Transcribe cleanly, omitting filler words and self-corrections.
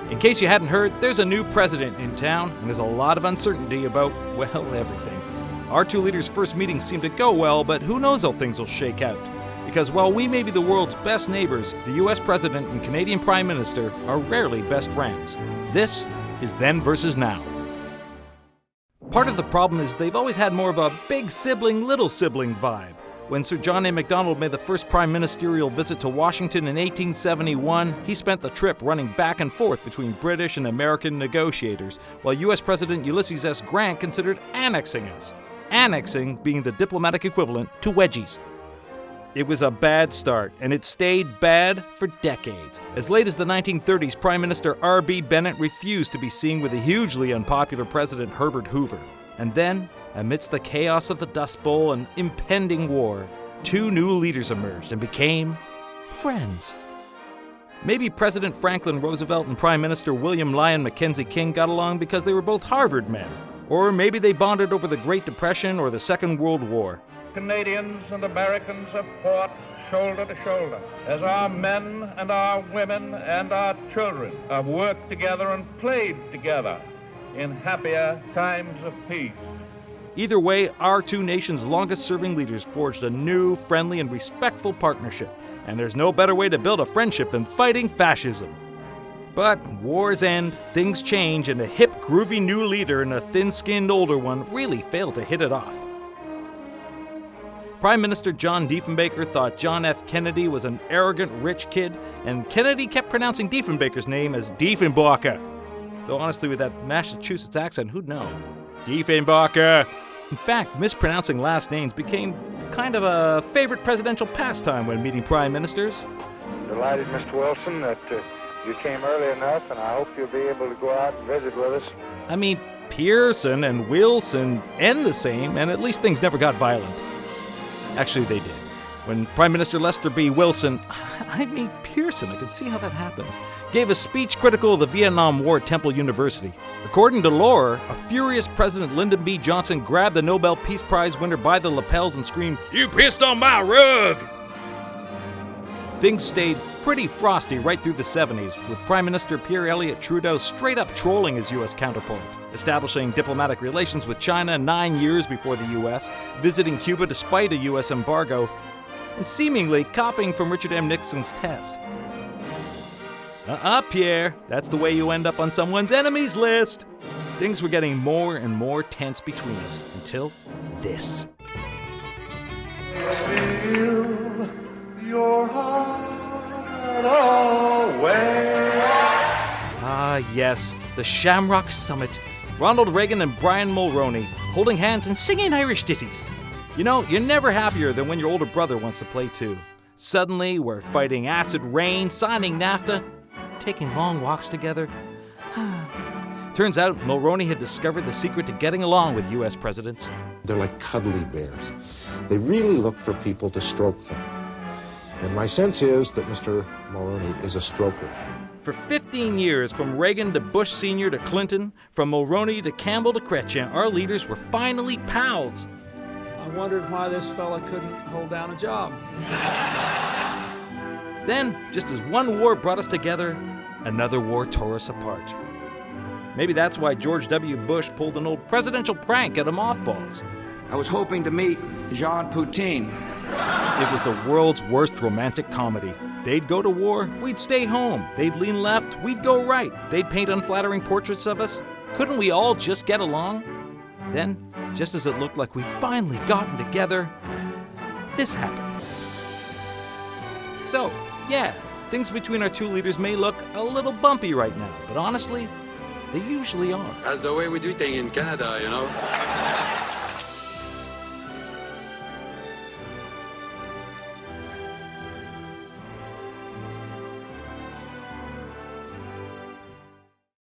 In case you hadn't heard, there's a new president in town, and there's a lot of uncertainty about, well, everything. Our two leaders' first meeting seemed to go well, but who knows how things will shake out. Because while we may be the world's best neighbors, the US President and Canadian Prime Minister are rarely best friends. This is Then versus Now. Part of the problem is they've always had more of a big sibling, little sibling vibe. When Sir John A. Macdonald made the first prime ministerial visit to Washington in 1871, he spent the trip running back and forth between British and American negotiators, while US President Ulysses S. Grant considered annexing us. Annexing being the diplomatic equivalent to wedgies. It was a bad start, and it stayed bad for decades. As late as the 1930s, Prime Minister R.B. Bennett refused to be seen with the hugely unpopular President Herbert Hoover. And then, amidst the chaos of the Dust Bowl and impending war, two new leaders emerged and became friends. Maybe President Franklin Roosevelt and Prime Minister William Lyon Mackenzie King got along because they were both Harvard men. Or maybe they bonded over the Great Depression or the Second World War. Canadians and Americans have fought shoulder to shoulder as our men and our women and our children have worked together and played together in happier times of peace. Either way, our two nations' longest-serving leaders forged a new, friendly, and respectful partnership, and there's no better way to build a friendship than fighting fascism. But wars end, things change, and a hip, groovy new leader and a thin-skinned older one really failed to hit it off. Prime Minister John Diefenbaker thought John F. Kennedy was an arrogant, rich kid, and Kennedy kept pronouncing Diefenbaker's name as Diefenbaker. Though honestly, with that Massachusetts accent, who'd know? Diefenbaker! In fact, mispronouncing last names became kind of a favorite presidential pastime when meeting prime ministers. Delighted, Mr. Wilson, that you came early enough, and I hope you'll be able to go out and visit with us. I mean, Pearson and Wilson end the same, and at least things never got violent. Actually, they did. When Prime Minister Lester B. Wilson, Pearson, I can see how that happens, gave a speech critical of the Vietnam War at Temple University. According to lore, a furious President Lyndon B. Johnson grabbed the Nobel Peace Prize winner by the lapels and screamed, "You pissed on my rug!" Things stayed pretty frosty right through the 70s, with Prime Minister Pierre Elliott Trudeau straight up trolling his U.S. counterpart, establishing diplomatic relations with China 9 years before the U.S., visiting Cuba despite a U.S. embargo, and seemingly copying from Richard M. Nixon's test. Pierre, that's the way you end up on someone's enemies list. Things were getting more and more tense between us, until this. Steal your heart away. Yes, the Shamrock Summit. Ronald Reagan and Brian Mulroney holding hands and singing Irish ditties. You know, you're never happier than when your older brother wants to play too. Suddenly, we're fighting acid rain, signing NAFTA, taking long walks together. Turns out Mulroney had discovered the secret to getting along with U.S. presidents. They're like cuddly bears. They really look for people to stroke them. And my sense is that Mr. Mulroney is a stroker. For 15 years, from Reagan to Bush Sr. to Clinton, from Mulroney to Campbell to Chrétien, our leaders were finally pals. I wondered why this fella couldn't hold down a job. Then, just as one war brought us together, another war tore us apart. Maybe that's why George W. Bush pulled an old presidential prank at a mothballs. I was hoping to meet Jean Poutine. It was the world's worst romantic comedy. They'd go to war, we'd stay home. They'd lean left, we'd go right. They'd paint unflattering portraits of us. Couldn't we all just get along? Then, just as it looked like we'd finally gotten together, this happened. So, yeah, things between our two leaders may look a little bumpy right now, but honestly, they usually are. That's the way we do things in Canada, you know.